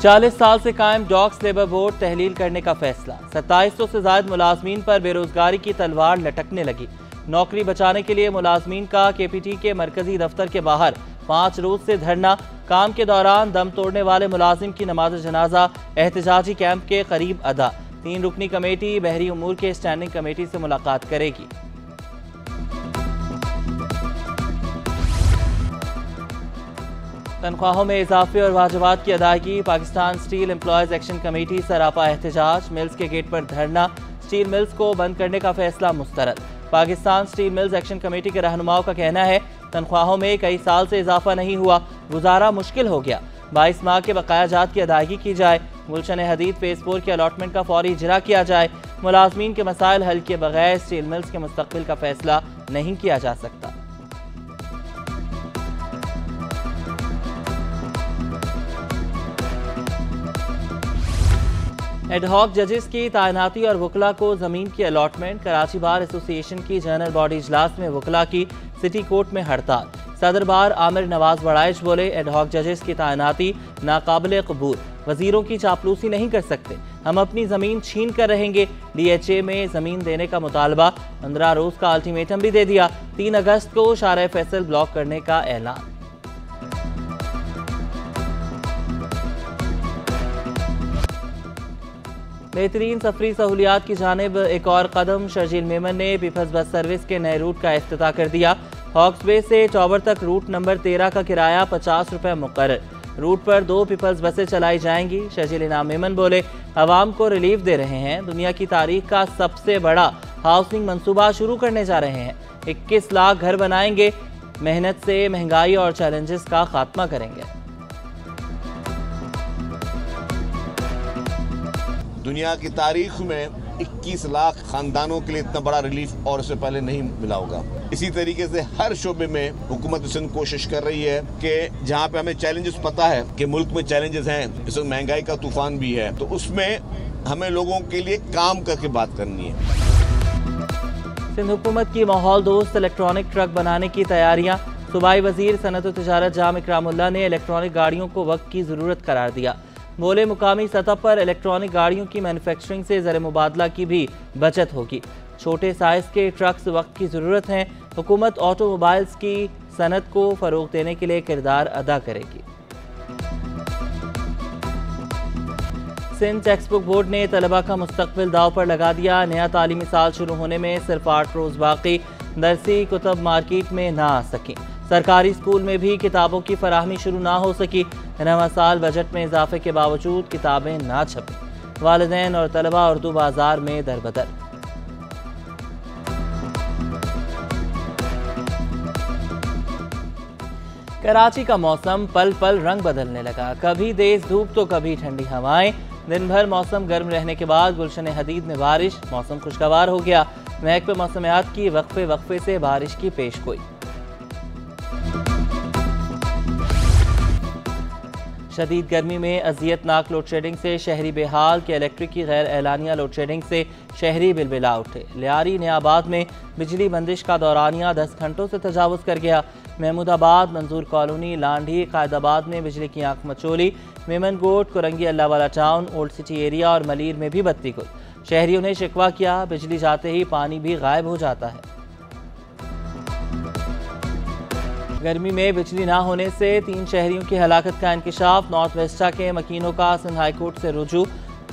40 साल से कायम डॉक्स लेबर बोर्ड तहलील करने का फैसला। 2700 से ज्यादा मुलाजमीन पर बेरोजगारी की तलवार लटकने लगी। नौकरी बचाने के लिए मुलाजमीन का केपीटी के मरकजी दफ्तर के बाहर 5 रोज से धरना। काम के दौरान दम तोड़ने वाले मुलाजिम की नमाज जनाजा एहतजाजी कैंप के करीब अदा। 3 रुकनी कमेटी बहरी उमूर के स्टैंडिंग कमेटी से मुलाकात करेगी। तनख्वाहों में इजाफे और वाजबात की अदायगी। Pakistan steel employees action committee सरापा एहतजाज। मिल्स के गेट पर धरना। स्टील मिल्स को बंद करने का फैसला मुस्तरद। Pakistan steel mills action committee के रहनुमाओं का कहना है तनख्वाहों में कई साल से इजाफा नहीं हुआ, गुजारा मुश्किल हो गया। 22 माह के बकाया जात की अदायगी की जाए। गुलशन हदीद फेज 4 के अलॉटमेंट का फौरी इजरा किया जाए। मुलाजमीन के मसाइल हल किए बगैर स्टील मिल्स के मुस्तकबिल का फैसला नहीं किया जा सकता। एडहॉक जजेस की तैनाती और वकला को जमीन की अलॉटमेंट। कराची बार एसोसिएशन की जनरल बॉडी इजलास में वकला की सिटी कोर्ट में हड़ताल। सदर बार आमिर नवाज बड़ाइश बोले एडहॉक जजेस की तैनाती नाकाबिल कबूल। वजीरों की चापलूसी नहीं कर सकते, हम अपनी जमीन छीन कर रहेंगे। DHA में जमीन देने का मुतालबा। 15 रोज का अल्टीमेटम भी दे दिया। 3 अगस्त को शारा फैसल ब्लॉक करने का ऐलान। बेहतरीन सफरी सहूलियात की जानिब एक और कदम। शर्जील मेमन ने पीपल्स बस सर्विस के नए रूट का इफ्तिताह कर दिया। हॉक्स बे से चौबर तक रूट नंबर 13 का किराया 50 रुपये मुकर्रर। रूट पर 2 पीपल्स बसें चलाई जाएंगी। शर्जील इनाम मेमन बोले अवाम को रिलीफ दे रहे हैं। दुनिया की तारीख का सबसे बड़ा हाउसिंग मंसूबा शुरू करने जा रहे हैं। 21 लाख घर बनाएंगे। मेहनत से महंगाई और चैलेंजेस का खात्मा करेंगे। दुनिया की तारीख में 21 लाख खानदानों के लिए इतना बड़ा रिलीफ और इससे पहले नहीं मिला होगा। इसी तरीके से हर शोबे में हुकूमत सिंध कोशिश कर रही है कि जहाँ पे हमें चैलेंजेस पता है कि मुल्क में चैलेंजेस हैं, इसमें महंगाई का तूफान भी है, तो उसमें हमें लोगों के लिए काम करके बात करनी है। सिंध हुकूमत की माहौल दोस्त इलेक्ट्रॉनिक ट्रक बनाने की तैयारियां। सूबाई वजीर सनत व तिजारत जाम इकरामुल्लाह ने इलेक्ट्रॉनिक गाड़ियों को वक्त की जरूरत करार दिया। बोले मुकामी सतह पर इलेक्ट्रॉनिक गाड़ियों की मैन्युफैक्चरिंग से ज़र मुबादला की भी बचत होगी। छोटे साइज के ट्रक्स वक्त की ज़रूरत हैं। हुकूमत ऑटोमोबाइल्स की सनत को फ़रोग देने के लिए किरदार अदा करेगी। सिंध टेक्स्ट बुक बोर्ड ने तलबा का मुस्तकबिल दाव पर लगा दिया। नया तालीमी साल शुरू होने में सिर्फ 8 रोज़ बाकी। दरसी कुतब मार्केट में ना आ सकी। सरकारी स्कूल में भी किताबों की फराहमी शुरू ना हो सकी। नवा साल बजट में इजाफे के बावजूद किताबें ना छपी। वालिदैन और तलबा उर्दू बाजार में दरबदर। कराची का मौसम पल पल रंग बदलने लगा। कभी तेज धूप तो कभी ठंडी हवाएं। दिन भर मौसम गर्म रहने के बाद गुलशन हदीद में बारिश। मौसम खुशगवार हो गया। महकमे मौसमियात की वक्फे वक्फे से बारिश की पेशगोई। शदीद गर्मी में अजियतनाक लोड शेडिंग से शहरी बेहाल के इलेक्ट्रिक की गैर एलानिया लोड शेडिंग से शहरी बिलबिला उठे। लियारी नियाबाद में बिजली बंदिश का दौरानिया 10 घंटों से तजावुज़ कर गया। महमूदाबाद, मंजूर कॉलोनी, लांढी, कायदाबाद में बिजली की आंख मचोली। Memongoth, Korangi, Allahwala town, old city area और मलीर में भी बत्ती गुल। शहरियों ने शिकवा किया बिजली जाते ही पानी भी गायब हो जाता है। गर्मी में बिजली ना होने से 3 शहरियों की हलाकत का इंकशाफ। नॉर्थ वेस्टा के मकीनों का सिंध हाई कोर्ट से रुजू।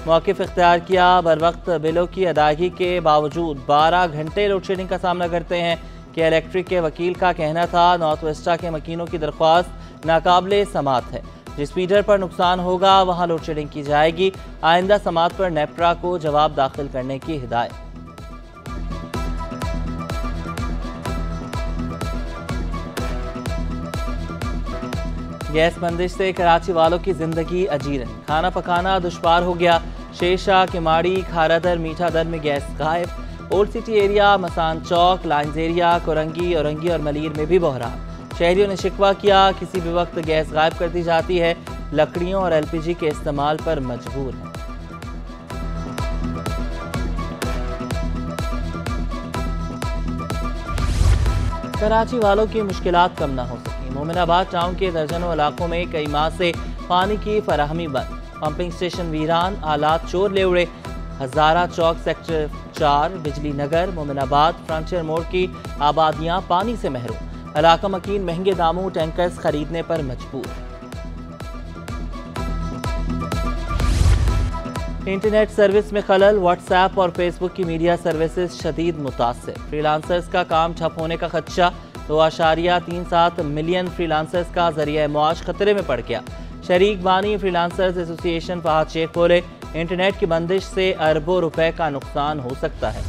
मौक़िफ़ इख्तियार किया। बर वक्त बिलों की अदायगी के बावजूद 12 घंटे लोड शेडिंग का सामना करते हैं कि इलेक्ट्रिक के वकील का कहना था नॉर्थ वेस्टा के मकीनों की दरख्वास्त नाकाबिले समात है। जिस फीडर पर नुकसान होगा वहाँ लोड शेडिंग की जाएगी। आइंदा समात पर नेप्रा को जवाब दाखिल करने की हिदायत। गैस बंदिश से कराची वालों की जिंदगी अजीरन। खाना पकाना दुश्वार हो गया। शेरशाह, किमाड़ी, खारादर, मीठा दर में गैस गायब। ओल्ड सिटी एरिया, मसान चौक, लाइन्स एरिया, कुरंगी, औरंगी और मलीर में भी बहरान। शहरियों ने शिकवा किया किसी भी वक्त गैस गायब कर दी जाती है। लकड़ियों और LPG के इस्तेमाल पर मजबूर है। कराची वालों की मुश्किलात कम न हो सकी। मोमिनाबाद टाउन के दर्जनों इलाकों में कई माह से पानी की फराहमी बंद। पंपिंग स्टेशन वीरान, आलात चोर ले उड़े। हजारा चौक सेक्टर 4, बिजली नगर, मोमिनाबाद, फ्रंटियर मोड़ की आबादियां पानी से महरूम। इलाका मकीन महंगे दामों टैंकर्स खरीदने पर मजबूर। इंटरनेट सर्विस में खलल, व्हाट्सएप और फेसबुक की मीडिया सर्विसेज शदीद मुतासिर। फ्रीलांसर्स का काम ठप होने का खदशा। 2.37 मिलियन फ्रीलांसर्स का जरिया मुआश खतरे में पड़ गया। शरीक बानी फ्रीलांसर्स एसोसिएशन फहद शेख बोले, इंटरनेट की बंदिश से अरबों रुपए का नुकसान हो सकता है।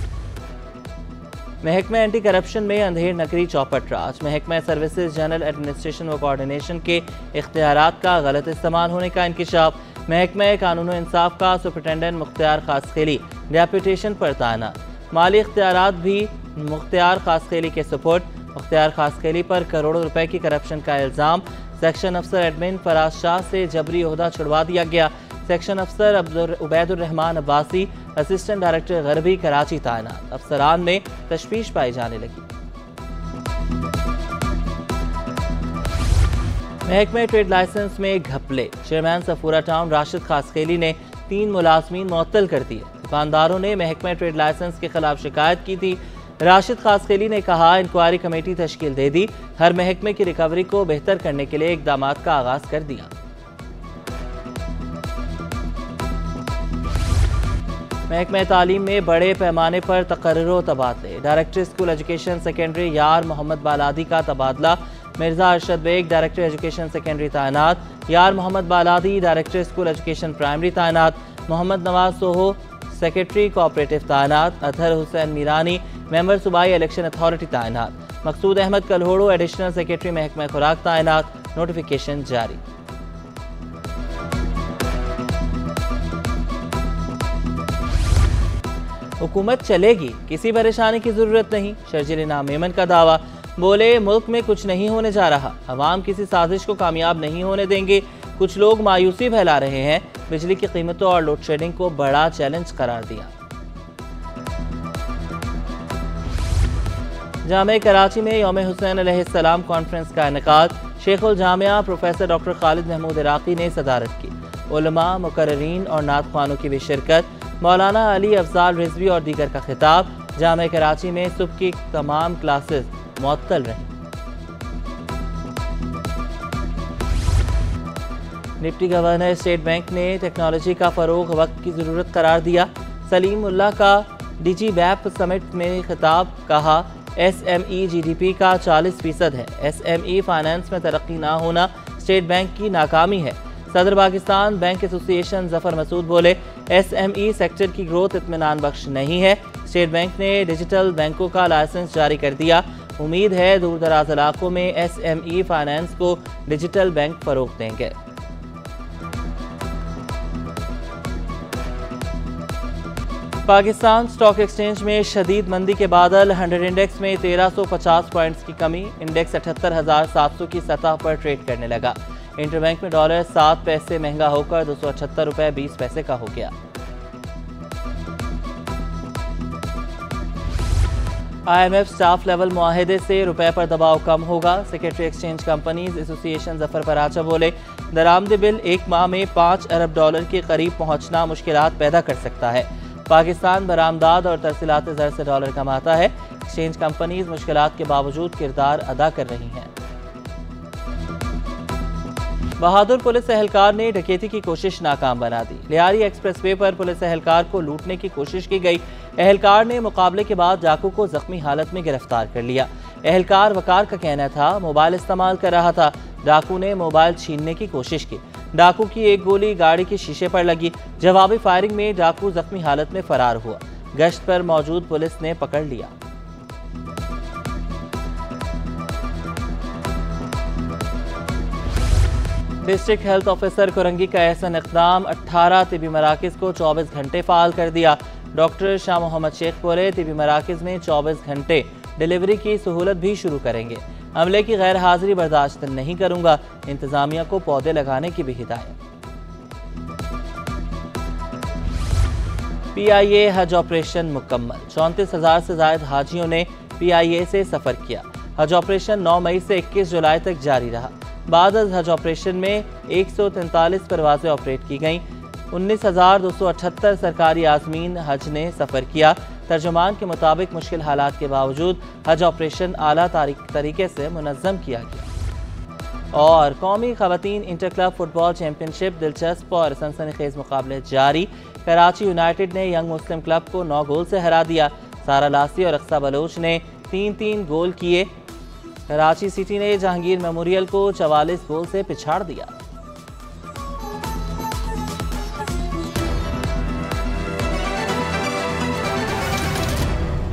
महकमा एंटी करप्शन में अंधेर नगरी चौपट राज। महकमा सर्विसेज जनरल एडमिनिस्ट्रेशन व कोऑर्डिनेशन के इख्तियारात का गलत इस्तेमाल होने का इंकिशाफ। महकमा कानून इंसाफ का सुपरिटेंडेंट मुख्तियार खासखेली डेप्यूटेशन पर तैनात। माली इख्तियारात भी मुख्तियार खासखेली के सपोर्ट। मुख्तियार खासखेली पर करोड़ों रुपए की करप्शन का इल्ज़ाम। सेक्शन अफसर एडमिन फराज शाह से जबरी ओहदा छुड़वा दिया गया। सेक्शन अफसर उबैदुर रहमान अब्बासी असिस्टेंट डायरेक्टर गरबी कराची तैनात। अफसरान में तशवीश पाई जाने लगी। महकमे ट्रेड लाइसेंस में घपले। चेयरमैन सफूरा टाउन राशिद खासखेली ने 3 मुलाजमीन मुअत्तल कर दिए। दुकानदारों ने महकमे ट्रेड लाइसेंस के खिलाफ शिकायत की थी। राशिद खासखेली ने कहा, इंक्वायरी कमेटी तश्कील दे दी। हर महकमे की रिकवरी को बेहतर करने के लिए इकदाम का आगाज कर दिया। महकमा तालीम में बड़े पैमाने पर तकर्रुर तबादले। डायरेक्टर स्कूल एजुकेशन सेकेंडरी यार मोहम्मद बालादी का तबादला। Mirza Arshad Baig director education secondary तैनात। Yar Mohammad Baladi director school education primary तैनात। मोहम्मद नवाज सोहो सेक्रेटरी कोऑपरेटिव तैनात। अतहर हुसैन मीरानी मेंबर सूबाई इलेक्शन अथॉरिटी तैनात। मकसूद अहमद कलहोड़ो एडिशनल सेक्रेटरी महकमा खुराक तैनात। नोटिफिकेशन जारी। हुकूमत चलेगी, किसी परेशानी की जरूरत नहीं। शर्जील इनाम मेमन का दावा। बोले, मुल्क में कुछ नहीं होने जा रहा। अवाम किसी साजिश को कामयाब नहीं होने देंगे। कुछ लोग मायूसी फैला रहे हैं। बिजली की कीमतों और लोड शेडिंग को बड़ा चैलेंज करार दिया। जामे कराची में यौम हुसैन अलैहिस्सलाम कॉन्फ्रेंस का इनेकाद। शेखुल जामिया प्रोफेसर डॉक्टर खालिद महमूद इराकी ने सदारत की। उलमा, मुकर्ररीन और नात ख्वानों की भी शिरकत। मौलाना अली अफजाल रिजवी और दीगर का खिताब। जामे कराची में सुबह की तमाम क्लासेस मुअत्तल रहीं। डिप्टी गवर्नर स्टेट बैंक ने टेक्नोलॉजी का फरोग वक्त की जरूरत करार दिया। सलीम उल्लाह का डिजी वैप समिट में खिताब। कहा, SME GDP का 40% है। SME फाइनेंस में तरक्की ना होना स्टेट बैंक की नाकामी है। सदर पाकिस्तान बैंक एसोसिएशन जफर मसूद बोले, SME सेक्टर की ग्रोथ इत्मीनान बख्श नहीं है। स्टेट बैंक ने डिजिटल बैंकों का लाइसेंस जारी कर दिया। उम्मीद है दूर दराज इलाकों में SME फाइनेंस को डिजिटल बैंक फरोग देंगे। पाकिस्तान स्टॉक एक्सचेंज में शदीद मंदी के बादल। 100 इंडेक्स में 1350 पॉइंट्स की कमी। इंडेक्स 78,700 की सतह पर ट्रेड करने लगा। इंटरबैंक में डॉलर 7 पैसे महंगा होकर 278 रुपए 20 पैसे का हो गया। IMF स्टाफ लेवल मुआहदे से रुपए पर दबाव कम होगा। Secretary exchange companies association Zafar Paracha बोले, दरामद बिल 1 माह में 5 अरब डॉलर के करीब पहुंचना मुश्किलात पैदा कर सकता है। पाकिस्तान बरामदाद और तरसीलात ज़र से डॉलर कमाता है। एक्सचेंज कंपनीज मुश्किलात के बावजूद किरदार अदा कर रही हैं। बहादुर पुलिस एहलकार ने डकैती की कोशिश नाकाम बना दी। लियारी एक्सप्रेसवे पर पुलिस एहलकार को लूटने की कोशिश की गई। एहलकार ने मुकाबले के बाद डाकू को जख्मी हालत में गिरफ्तार कर लिया। एहलकार वकार का कहना था मोबाइल इस्तेमाल कर रहा था। डाकू ने मोबाइल छीनने की कोशिश की। डाकू की एक गोली गाड़ी के शीशे पर लगी। जवाबी फायरिंग में डाकू जख्मी हालत में फरार हुआ। गश्त पर मौजूद पुलिस ने पकड़ लिया। डिस्ट्रिक्ट हेल्थ ऑफिसर कोरंगी का ऐसा इक़दाम 18 तिबी मराकज़ को 24 घंटे फ़ाल कर दिया। डॉक्टर शाह मोहम्मद शेख बोले, तिबी मराकज़ में 24 घंटे डिलीवरी की सहूलत भी शुरू करेंगे। अमले की गैर हाजिरी बर्दाश्त नहीं करूंगा। इंतजामिया को पौधे लगाने की भी हिदायत। PIA हज ऑपरेशन मुकम्मल। 34,000 से ज्यादा हाजियों ने PIA से सफर किया। हज ऑपरेशन 9 मई से 21 जुलाई तक जारी रहा। बाद हज ऑपरेशन में 143 परवाजें ऑपरेट की गईं। 19,278 सरकारी आज़मीन हज ने सफ़र किया। तर्जुमान के मुताबिक मुश्किल हालात के बावजूद हज ऑपरेशन आला तरीके से मुनज़्ज़म किया गया। और कौमी ख़वातीन इंटर क्लब फुटबॉल चैम्पियनशिप दिलचस्प और सनसनीखेज मुकाबले जारी। कराची यूनाइटेड ने यंग मुस्लिम क्लब को 9 गोल से हरा दिया। सारा लासी और अक्सा बलोच ने 3-3 गोल किए। कराची सिटी ने जहांगीर मेमोरियल को 44 गोल से पिछाड़ दिया।